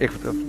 1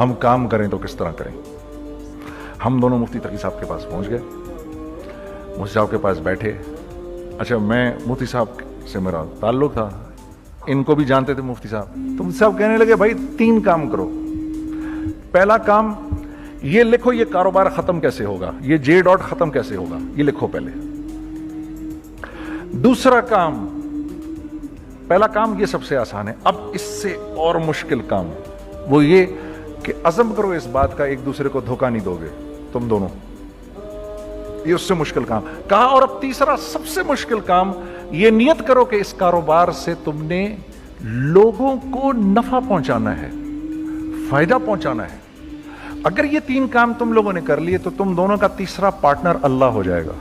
ہم کام کریں تو کس طرح کریں. ہم دونوں مفتی تقی صاحب کے پاس پہنچ گئے, مفتی صاحب کے پاس بیٹھے. اچھا, میں مفتی صاحب سے میرا تعلق تھا, ان کو بھی جانتے تھے مفتی صاحب. تو مفتی صاحب کہنے لگے بھائی 3 کام کرو. پہلا کام یہ لکھو, یہ کاروبار ختم کیسے ہوگا, یہ جے ڈاٹ ختم کیسے ہوگا, یہ لکھو پہلے. دوسرا کام, پہلا کام یہ سب سے آسان ہے, اب اس سے اور مشکل کام وہ یہ کہ عزم کرو اس بات کا ایک دوسرے کو دھوکہ نہیں دو گے تم دونوں, یہ اس سے مشکل کام کہا. اور اب تیسرا سب سے مشکل کام, یہ نیت کرو کہ اس کاروبار سے تم نے لوگوں کو نفع پہنچانا ہے, فائدہ پہنچانا ہے. اگر یہ 3 کام تم لوگوں نے کر لیے تو تم دونوں کا تیسرا پارٹنر اللہ ہو جائے گا.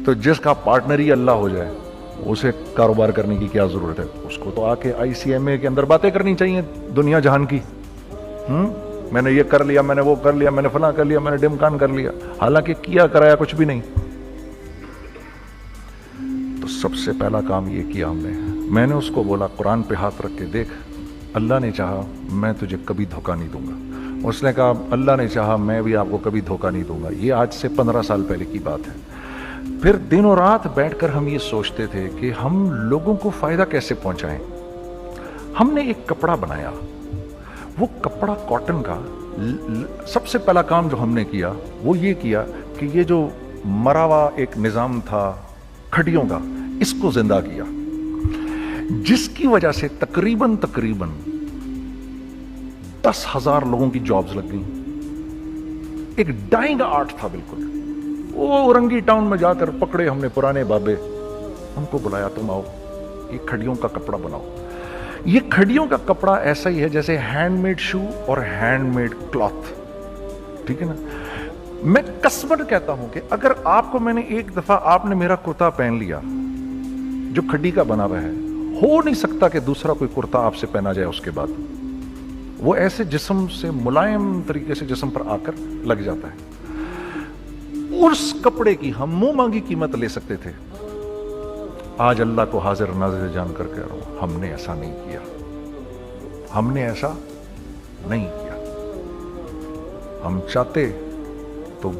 تو جس کا پارٹنر ہی اللہ ہو جائے اسے کاروبار کرنے کی کیا ضرورت ہے؟ اس کو تو آ کے ICMA کے اندر باتیں کرنی چاہیے دنیا جہان کی. میں نے یہ کر لیا, میں نے وہ کر لیا, میں نے فلاں کر لیا, میں نے ڈمکان کر لیا, حالانکہ کیا کرایا کچھ بھی نہیں. تو سب سے پہلا کام یہ کیا ہم نے, میں نے اس کو بولا قرآن پہ ہاتھ رکھ کے دیکھ, اللہ نے چاہا میں تجھے کبھی دھوکہ نہیں دوں گا. اس نے کہا اللہ نے چاہا میں بھی آپ کو کبھی دھوکہ نہیں دوں گا. یہ آج سے 15 سال پہلے کی بات ہے. پھر دن و رات بیٹھ کر ہم یہ سوچتے تھے کہ ہم لوگوں کو فائدہ کیسے پہنچائیں. ہم نے ایک کپڑا بنایا, وہ کپڑا کاٹن کا. سب سے پہلا کام جو ہم نے کیا وہ یہ کیا کہ یہ جو مرا ہوا ایک نظام تھا کھڑیوں کا, اس کو زندہ کیا, جس کی وجہ سے تقریباً 10,000 لوگوں کی جابز لگ گئیں. ایک ڈائنگ آرٹ تھا بالکل. وہ اورنگی ٹاؤن میں جا کر پکڑے ہم نے پرانے بابے, ان کو بلایا تم آؤ یہ کھڑیوں کا کپڑا بناؤ. یہ کھڑیوں کا کپڑا ایسا ہی ہے جیسے ہینڈ میڈ شو اور ہینڈ میڈ کلاتھ, ٹھیک ہے نا. میں قسمن کہتا ہوں کہ اگر آپ کو میں نے ایک دفعہ آپ نے میرا کرتا پہن لیا جو کھڑی کا بنا ہوا ہے, ہو نہیں سکتا کہ دوسرا کوئی کرتا آپ سے پہنا جائے اس کے بعد. وہ ایسے جسم سے ملائم طریقے سے جسم پر آ کر لگ جاتا ہے. اس کپڑے کی ہم منہ مانگی قیمت لے سکتے تھے. آج اللہ کو حاضر ناظر جان کر کہہ رہا ہوں, ہم نے ایسا نہیں کیا. ہم نے ایسا نہیں کیا. ہم چاہتے تو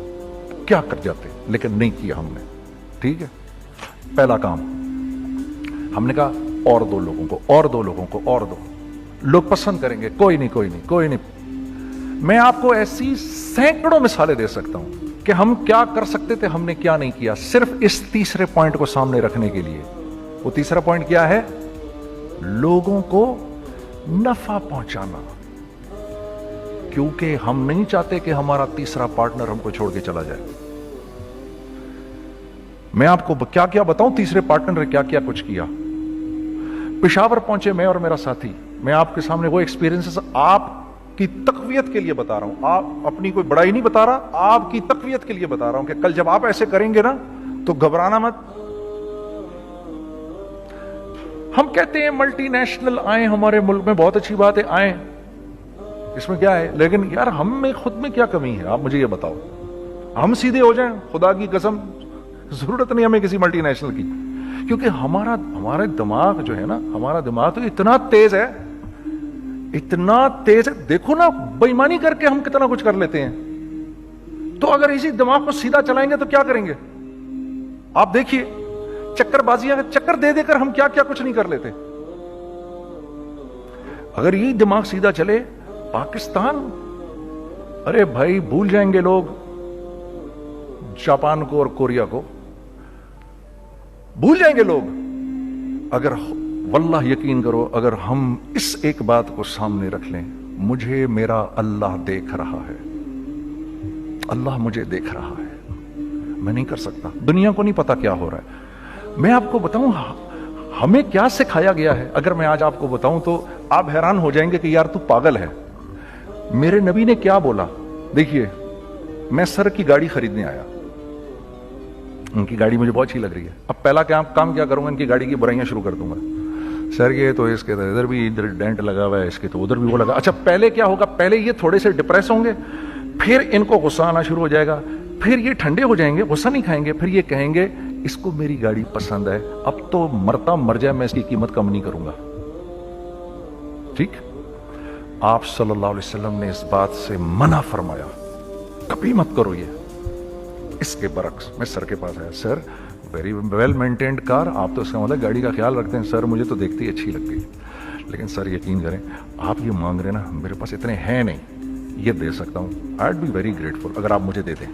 کیا کر جاتے, لیکن نہیں کیا ہم نے. ٹھیک ہے, پہلا کام ہم نے کہا اور 2 لوگوں کو, اور 2 لوگوں کو, اور 2 لوگ پسند کریں گے. کوئی نہیں, کوئی نہیں, کوئی نہیں. میں آپ کو ایسی سینکڑوں مثالیں دے سکتا ہوں کہ ہم کیا کر سکتے تھے, ہم نے کیا نہیں کیا, صرف اس تیسرے پوائنٹ کو سامنے رکھنے کے لیے. وہ تیسرا پوائنٹ کیا ہے؟ لوگوں کو نفع پہنچانا. کیونکہ ہم نہیں چاہتے کہ ہمارا تیسرا پارٹنر ہم کو چھوڑ کے چلا جائے. میں آپ کو کیا کیا بتاؤں, تیسرے پارٹنر نے کیا کیا کچھ کیا. پشاور پہنچے میں اور میرا ساتھی, میں آپ کے سامنے وہ ایکسپیرینسز آپ کی تقویت کے لیے بتا رہا ہوں. آپ اپنی کوئی بڑائی نہیں بتا رہا, آپ کی تقویت کے لیے بتا رہا ہوں کہ کل جب آپ ایسے کریں گے نا تو گھبرانا مت. ہم کہتے ہیں ملٹی نیشنل آئیں ہمارے ملک میں, بہت اچھی بات ہے, آئیں, اس میں کیا ہے, لیکن یار ہم میں خود میں کیا کمی ہے, آپ مجھے یہ بتاؤ. ہم سیدھے ہو جائیں, خدا کی قسم ضرورت نہیں ہمیں کسی ملٹی نیشنل کی. کیونکہ ہمارا دماغ جو ہے نا, ہمارا دماغ تو اتنا تیز ہے, اتنا تیز ہے. دیکھو نا بے ایمانی کر کے ہم کتنا کچھ کر لیتے ہیں. تو اگر اسی دماغ کو سیدھا چلائیں گے تو کیا کریں گے آپ دیکھیے. چکر بازیاں, چکر دے دے کر ہم کیا کیا کچھ نہیں کر لیتے. اگر یہ دماغ سیدھا چلے, پاکستان, ارے بھائی بھول جائیں گے لوگ جاپان کو اور کوریا کو, بھول جائیں گے لوگ. اگر واللہ یقین کرو, اگر ہم اس ایک بات کو سامنے رکھ لیں, مجھے میرا اللہ دیکھ رہا ہے, اللہ مجھے دیکھ رہا ہے, میں نہیں کر سکتا. دنیا کو نہیں پتا کیا ہو رہا ہے. میں آپ کو بتاؤں ہمیں کیا سکھایا گیا ہے, اگر میں آج آپ کو بتاؤں تو آپ حیران ہو جائیں گے کہ یار تو پاگل ہے. میرے نبی نے کیا بولا, دیکھیے میں سر کی گاڑی خریدنے آیا, ان کی گاڑی مجھے بہت اچھی لگ رہی ہے. اب پہلا کام کیا کروں گا, ان کی گاڑی کی برائیاں شروع کر دوں گا. سر یہ تو اس کے ادھر بھی ادھر ڈینٹ لگا ہوا ہے, اس کے تو ادھر بھی وہ لگا. اچھا پہلے کیا ہوگا, پہلے یہ تھوڑے سے ڈپریس ہوں گے, پھر ان کو غصہ آنا شروع ہو جائے گا, پھر یہ ٹھنڈے ہو جائیں گے, غصہ نہیں کھائیں گے, پھر یہ کہیں گے اس کو میری گاڑی پسند ہے, اب تو مرتا مر جائے میں اس کی قیمت کم نہیں کروں گا. ٹھیک. آپ صلی اللہ علیہ وسلم نے اس بات سے منع فرمایا, کبھی مت کرو یہ. اس کے برعکس میں سر کے پاس آیا, سر ویری ویل مینٹینڈ کار, آپ تو اس کا مطلب گاڑی کا خیال رکھتے ہیں. سر مجھے تو دیکھتی اچھی لگتی ہے, لیکن سر یقین کریں آپ یہ مانگ رہے نا, میرے پاس اتنے ہیں نہیں, یہ دے سکتا ہوں. I would be very grateful اگر آپ مجھے دے دیں.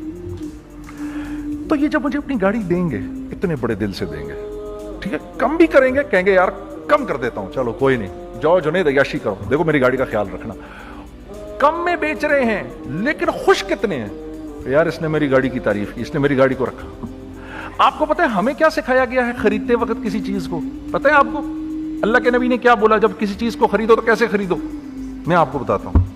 تو یہ جب مجھے اپنی گاڑی دیں گے اتنے بڑے دل سے دیں گے, ٹھیک ہے, کم بھی کریں گے, کہیں گے یار کم کر دیتا ہوں, چلو کوئی نہیں, جاؤ جنید عیاشی کرو, دیکھو میری گاڑی کا خیال رکھنا. کم میں بیچ رہے ہیں لیکن خوش کتنے ہیں, یار اس نے میری گاڑی کی تعریف کی, اس نے میری گاڑی کو رکھا. آپ کو پتہ ہے ہمیں کیا سکھایا گیا ہے خریدتے وقت کسی چیز کو؟ پتہ ہے آپ کو اللہ کے نبی نے کیا بولا, جب کسی چیز کو خریدو تو کیسے خریدو؟ میں آپ کو بتاتا ہوں.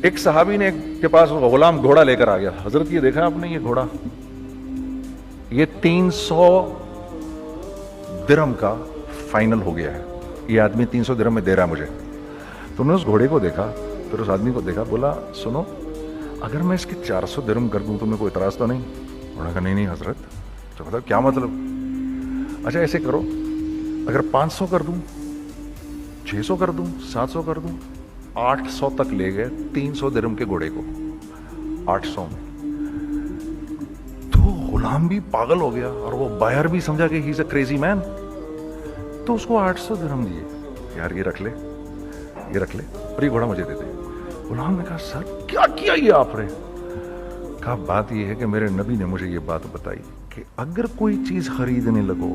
ایک صحابی نے کے پاس غلام گھوڑا لے کر آ گیا. حضرت یہ دیکھا آپ نے, یہ گھوڑا یہ 300 درہم کا فائنل ہو گیا ہے, یہ آدمی 300 درہم میں دے رہا ہے مجھے. تم نے اس گھوڑے کو دیکھا, پھر اس آدمی کو دیکھا, بولا سنو اگر میں اس کے 400 درہم کر دوں تو میں کوئی اعتراض تو نہیں؟ انہوں نے کہا نہیں حضرت. تو بتا کیا مطلب؟ اچھا ایسے کرو, اگر 500 کر دوں, 600 کر دوں, 700 کر دوں. 800 تک لے گئے 300 درہم کے گھوڑے کو, 800 میں. تو غلام بھی پاگل ہو گیا اور وہ بائر بھی سمجھا کہ ہی از اے کریزی مین. تو اس کو 800 درہم دیے, یار یہ رکھ لے, یہ رکھ لے, اور یہ گھوڑا مجھے دے دے. غلام نے کہا سر کیا کیا یہ آپ نے؟ کہا بات یہ ہے کہ میرے نبی نے مجھے یہ بات بتائی کہ اگر کوئی چیز خریدنے لگو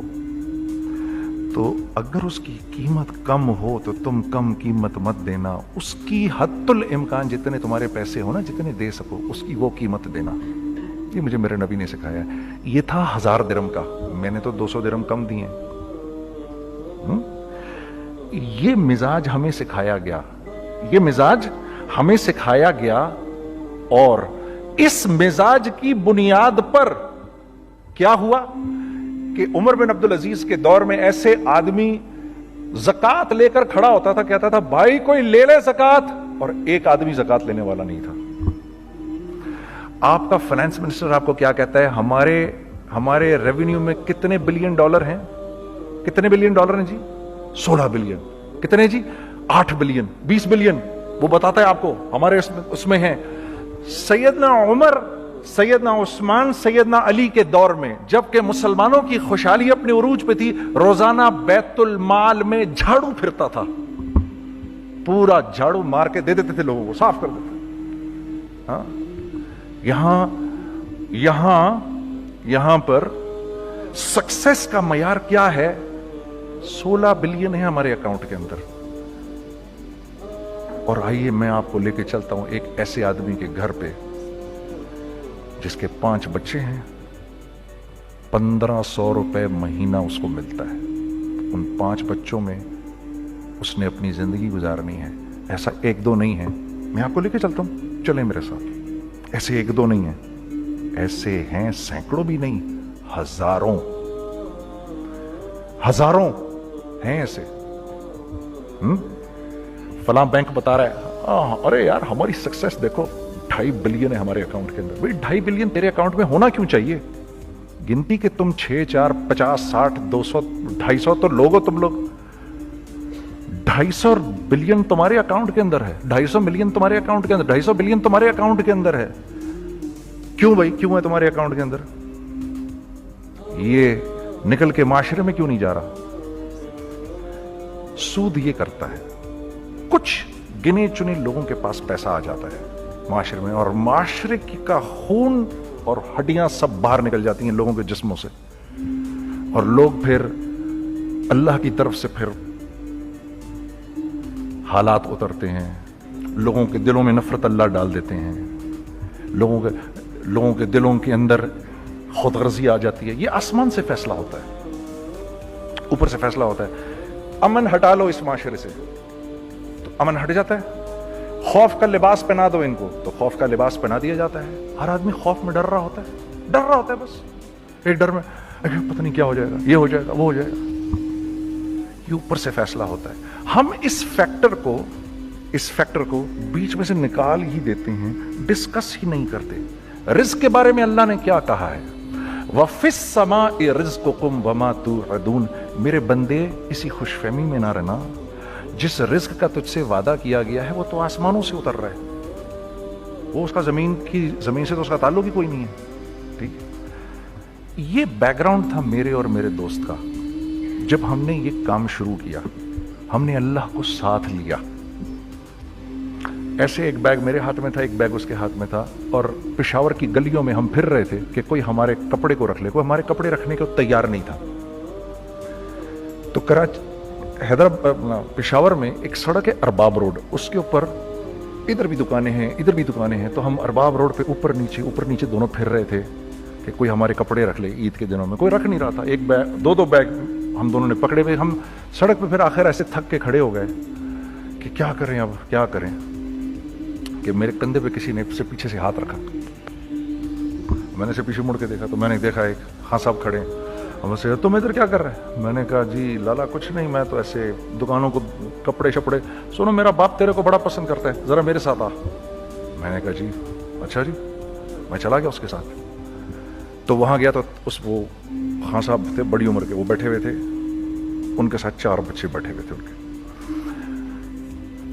تو اگر اس کی قیمت کم ہو تو تم کم قیمت مت دینا, اس کی حد الامکان جتنے تمہارے پیسے ہو نا, جتنے دے سکو اس کی وہ قیمت دینا. یہ مجھے میرے نبی نے سکھایا. یہ تھا 1000 درہم کا, میں نے تو 200 درہم کم دیے. یہ مزاج ہمیں سکھایا گیا, یہ مزاج ہمیں سکھایا گیا, اور اس مزاج کی بنیاد پر کیا ہوا کہ عمر بن عبدالعزیز کے دور میں ایسے آدمی زکات لے کر کھڑا ہوتا تھا, کہتا تھا بھائی کوئی لے لے زکات, اور ایک آدمی زکات لینے والا نہیں تھا. آپ کا فائنانس منسٹر آپ کو کیا کہتا ہے, ہمارے ریونیو میں کتنے بلین ڈالر ہیں؟ کتنے بلین ڈالر ہیں جی؟ 16 بلین. کتنے جی؟ 8 بلین, 20 بلین. وہ بتاتا ہے آپ کو ہمارے اس میں ہیں. سیدنا عمر, سیدنا عثمان, سیدنا علی کے دور میں جبکہ مسلمانوں کی خوشحالی اپنے عروج پہ تھی, روزانہ بیت المال میں جھاڑو پھرتا تھا, پورا جھاڑو مار کے دے دیتے تھے لوگوں کو, صاف کر دیتے. ہاں یہاں پر سکسیس کا معیار کیا ہے؟ 16 بلین ہے ہمارے اکاؤنٹ کے اندر. اور آئیے میں آپ کو لے کے چلتا ہوں ایک ایسے آدمی کے گھر پہ جس کے 5 بچے ہیں, 1500 روپے مہینہ اس کو ملتا ہے. ان 5 بچوں میں اس نے اپنی زندگی گزارنی ہے. ایسا 1-2 نہیں ہے, میں آپ کو لے کے چلتا ہوں, چلیں میرے ساتھ. ایسے 1-2 نہیں ہیں, ایسے ہیں سینکڑوں بھی نہیں, ہزاروں ہیں ایسے. فلاں بینک بتا رہا ہے ارے یار ہماری سکسیس دیکھو 2.5 بلین ہے ہمارے اکاؤنٹ کے اندر. بھائی 2.5 بلین تیرے اکاؤنٹ میں ہونا کیوں چاہیے؟ گنتی کہ تم 6 4 50 60 200 250 تو لوگو, تم لوگ 250 بلین تمہارے اکاؤنٹ کے اندر ہے, 250 ملین تمہارے اکاؤنٹ کے اندر, 250 بلین تمہارے اکاؤنٹ کے اندر ہے. کیوں بھائی, کیوں ہے تمہارے اکاؤنٹ کے اندر؟ یہ نکل کے معاشرے میں کیوں نہیں جا رہا؟ سود یہ کرتا ہے, کچھ گنے چنے لوگوں کے پاس پیسہ آ جاتا ہے معاشرے میں, اور معاشرے کا خون اور ہڈیاں سب باہر نکل جاتی ہیں لوگوں کے جسموں سے, اور لوگ پھر اللہ کی طرف سے پھر حالات اترتے ہیں, لوگوں کے دلوں میں نفرت اللہ ڈال دیتے ہیں, لوگوں کے دلوں کے اندر خود غرضی آ جاتی ہے. یہ آسمان سے فیصلہ ہوتا ہے, اوپر سے فیصلہ ہوتا ہے. امن ہٹا لو اس معاشرے سے تو امن ہٹ جاتا ہے. خوف کا لباس پہنا دو ان کو تو خوف کا لباس پہنا دیا جاتا ہے. ہر آدمی خوف میں ڈر رہا ہوتا ہے, بس ایک ڈر میں پتہ نہیں کیا ہو جائے گا, یہ ہو جائے گا, وہ ہو جائے گا. یہ اوپر سے فیصلہ ہوتا ہے. ہم اس فیکٹر کو بیچ میں سے نکال ہی دیتے ہیں, ڈسکس ہی نہیں کرتے. رزق کے بارے میں اللہ نے کیا کہا ہے؟ وَفِي السَّمَاءِ رِزْقُكُمْ وَمَا تُوعَدُونَ. میرے بندے اسی خوش فہمی میں نہ رہنا جس رزق کا تجھ سے وعدہ کیا گیا ہے وہ تو آسمانوں سے اتر رہا ہے, وہ اس کا زمین سے تو اس کا تعلق ہی کوئی نہیں ہے. ٹھیک, یہ بیک گراؤنڈ تھا میرے اور میرے دوست کا. جب ہم نے یہ کام شروع کیا, ہم نے اللہ کو ساتھ لیا. ایسے ایک بیگ میرے ہاتھ میں تھا, ایک بیگ اس کے ہاتھ میں تھا, اور پشاور کی گلیوں میں ہم پھر رہے تھے کہ کوئی ہمارے کپڑے کو رکھ لے. کوئی ہمارے کپڑے رکھنے کو تیار نہیں تھا. تو پشاور میں ایک سڑک ہے ارباب روڈ, اس کے اوپر ادھر بھی دکانیں ہیں ادھر بھی دکانیں ہیں. تو ہم ارباب روڈ پہ اوپر نیچے دونوں پھر رہے تھے کہ کوئی ہمارے کپڑے رکھ لے. عید کے دنوں میں کوئی رکھ نہیں رہا تھا. ایک بیگ, دو بیگ ہم دونوں نے پکڑے ہوئے. ہم سڑک پہ پھر آخر ایسے تھک کے کھڑے ہو گئے کہ کیا کریں, اب کیا کریں, کہ میرے کندھے پہ کسی نے سے پیچھے سے ہاتھ رکھا. میں نے سے پیچھے مڑ کے دیکھا تو میں نے دیکھا ایک خان صاحب کھڑے ہیں. ہم سے تم ادھر کیا کر رہے ہیں؟ میں نے کہا جی لالا کچھ نہیں, میں تو ایسے دکانوں کو کپڑے شپڑے. سنو میرا باپ تیرے کو بڑا پسند کرتا ہے, ذرا میرے ساتھ آ. میں نے کہا جی اچھا جی. میں چلا گیا اس کے ساتھ. تو وہاں گیا تو وہ خان صاحب تھے بڑی عمر کے, وہ بیٹھے ہوئے تھے, ان کے ساتھ 4 بچے بیٹھے ہوئے تھے ان کے.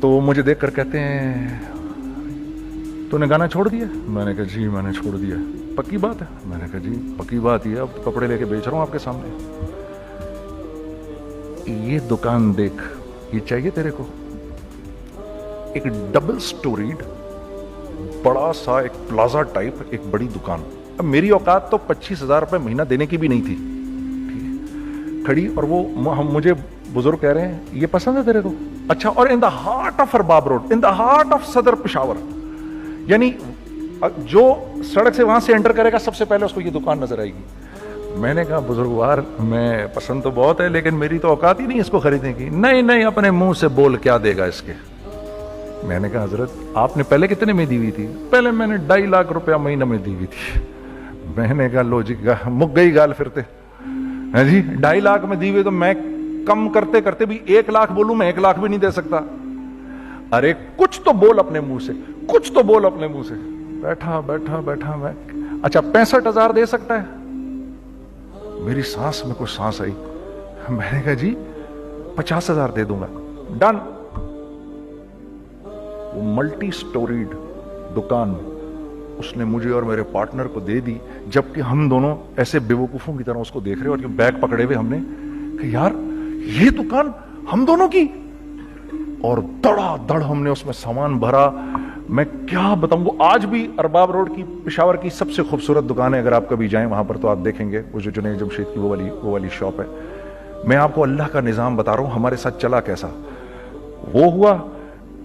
تو وہ مجھے دیکھ کر کہتے ہیں تو نے گانا چھوڑ دیا؟ میں نے کہا جی میں نے چھوڑ دیا. پکی بات ہے؟ میں نے کہا جی پکی بات یہ, اب کپڑے لے کے بیچ رہا ہوں آپ کے سامنے. یہ دکان دیکھ, یہ چاہیے تیرے کو؟ ایک ڈبل سٹوریڈ بڑا سا ایک پلازا ٹائپ ایک بڑی دکان. اب میری اوقات تو 25,000 روپے مہینہ دینے کی بھی نہیں تھی کھڑی. اور وہ مجھے بزرگ کہہ رہے ہیں یہ پسند ہے تیرے کو؟ اچھا. اور in the heart of Arbab road, in the heart of Saddar Peshawar, یعنی جو سڑک سے وہاں سے انٹر کرے گا سب سے پہلے اس کو یہ دکان نظر آئے گی. میں نے کہا بزرگوار میں پسند تو بہت ہے لیکن میری تو اوقات ہی نہیں اس کو خریدنے کی. نہیں اپنے منہ سے بول کیا دے گا اس کے. میں نے کہا حضرت آپ نے پہلے کتنے میں دی ہوئی تھی؟ پہلے میں نے 2.5 لاکھ روپیہ مہینہ میں دی ہوئی تھی. میں نے کہا لو جی مک گئی گال پھرتے جی. 2.5 لاکھ میں دی ہوئی تو میں کم کرتے کرتے بھی 1 لاکھ بولوں, میں 1 لاکھ بھی نہیں دے سکتا. ارے کچھ تو بول اپنے منہ سے, کچھ تو بول اپنے منہ سے. بیٹھا میں اچھا 65,000 دے سکتا ہے؟ میری سانس میں کوئی سانس آئی. میں نے کہا جی 50,000 دے دوں گا. ڈن. وہ ملٹی سٹوریڈ دکان اس نے مجھے اور میرے پارٹنر کو دے دی, جبکہ ہم دونوں ایسے بیوقوفوں کی طرح اس کو دیکھ رہے اور بیگ پکڑے ہوئے ہم نے کہ یار یہ دکان ہم دونوں کی. اور دڑا دڑ ہم نے اس میں سامان بھرا. میں کیا بتاؤں, وہ آج بھی ارباب روڈ کی پشاور کی سب سے خوبصورت دکان ہے. اگر آپ کبھی جائیں وہاں پر تو آپ دیکھیں گے وہ جو جنید جمشید کی وہ والی شاپ ہے. میں آپ کو اللہ کا نظام بتا رہا ہوں ہمارے ساتھ چلا کیسا. وہ ہوا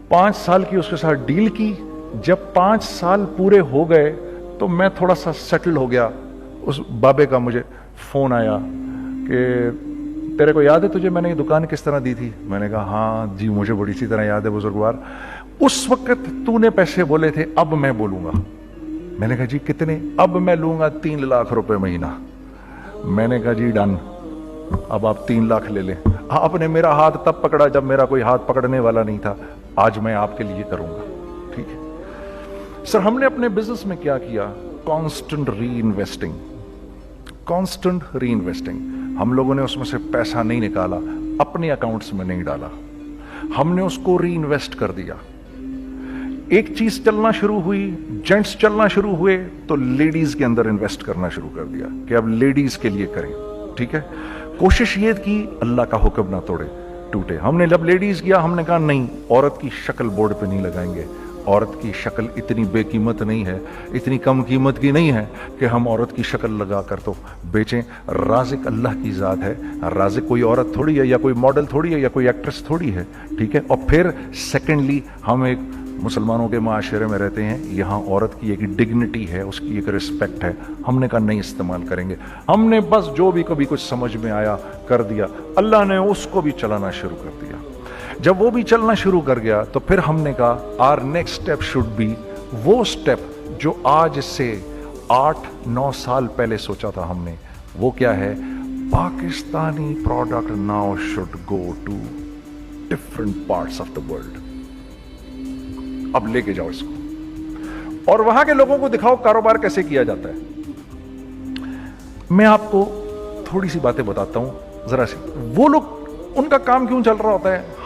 5 سال کی اس کے ساتھ ڈیل کی. جب 5 سال پورے ہو گئے تو میں تھوڑا سا سیٹل ہو گیا. اس بابے کا مجھے فون آیا کہ تیرے کو یاد ہے تجھے میں نے یہ دکان کس طرح دی تھی؟ میں نے کہا ہاں جی مجھے بڑی سی طرح یاد ہے بزرگوار. اس وقت تو نے پیسے بولے تھے, اب میں بولوں گا. میں نے کہا جی کتنے؟ اب میں لوں گا 3 لاکھ روپے مہینہ. میں نے کہا جی ڈن, اب آپ 3 لاکھ لے لیں. آپ نے میرا ہاتھ تب پکڑا جب میرا کوئی ہاتھ پکڑنے والا نہیں تھا. آج میں آپ کے لیے کروں گا. ٹھیک ہے سر. ہم نے اپنے بزنس میں کیا کیا؟ کانسٹنٹ ری انویسٹنگ. ہم لوگوں نے اس میں سے پیسہ نہیں نکالا, اپنے اکاؤنٹس میں نہیں ڈالا, ہم نے اس کو ری انویسٹ کر دیا. ایک چیز چلنا شروع ہوئی, جینٹس چلنا شروع ہوئے تو لیڈیز کے اندر انویسٹ کرنا شروع کر دیا کہ اب لیڈیز کے لیے کریں. ٹھیک ہے. کوشش یہ کی اللہ کا حکم نہ ٹوٹے. ہم نے جب لیڈیز کیا ہم نے کہا نہیں, عورت کی شکل بورڈ پہ نہیں لگائیں گے. عورت کی شکل اتنی بے قیمت نہیں ہے, اتنی کم قیمت کی نہیں ہے کہ ہم عورت کی شکل لگا کر تو بیچیں. رازق اللہ کی ذات ہے. رازق کوئی عورت تھوڑی ہے, یا کوئی ماڈل تھوڑی ہے, یا کوئی ایکٹریس تھوڑی ہے. ٹھیک ہے. اور پھر سیکنڈلی ہم ایک مسلمانوں کے معاشرے میں رہتے ہیں, یہاں عورت کی ایک ڈگنیٹی ہے, اس کی ایک رسپیکٹ ہے. ہم نے کہا نہیں استعمال کریں گے. ہم نے بس جو بھی کبھی کچھ سمجھ میں آیا کر دیا. اللہ نے اس کو بھی چلانا شروع کر دیا. جب وہ بھی چلنا شروع کر گیا تو پھر ہم نے کہا our next step should be وہ step جو آج سے 8-9 سال پہلے سوچا تھا ہم نے. وہ کیا ہے؟ Pakistani product now should go to different parts of the world. اب لے کے جاؤ اس کو اور وہاں کے لوگوں کو دکھاؤ کاروبار کیسے کیا جاتا ہے. میں آپ کو تھوڑی سی باتیں بتاتا ہوں ذرا سی. وہ لوگ ان کا کام کیوں چل رہا ہوتا ہے؟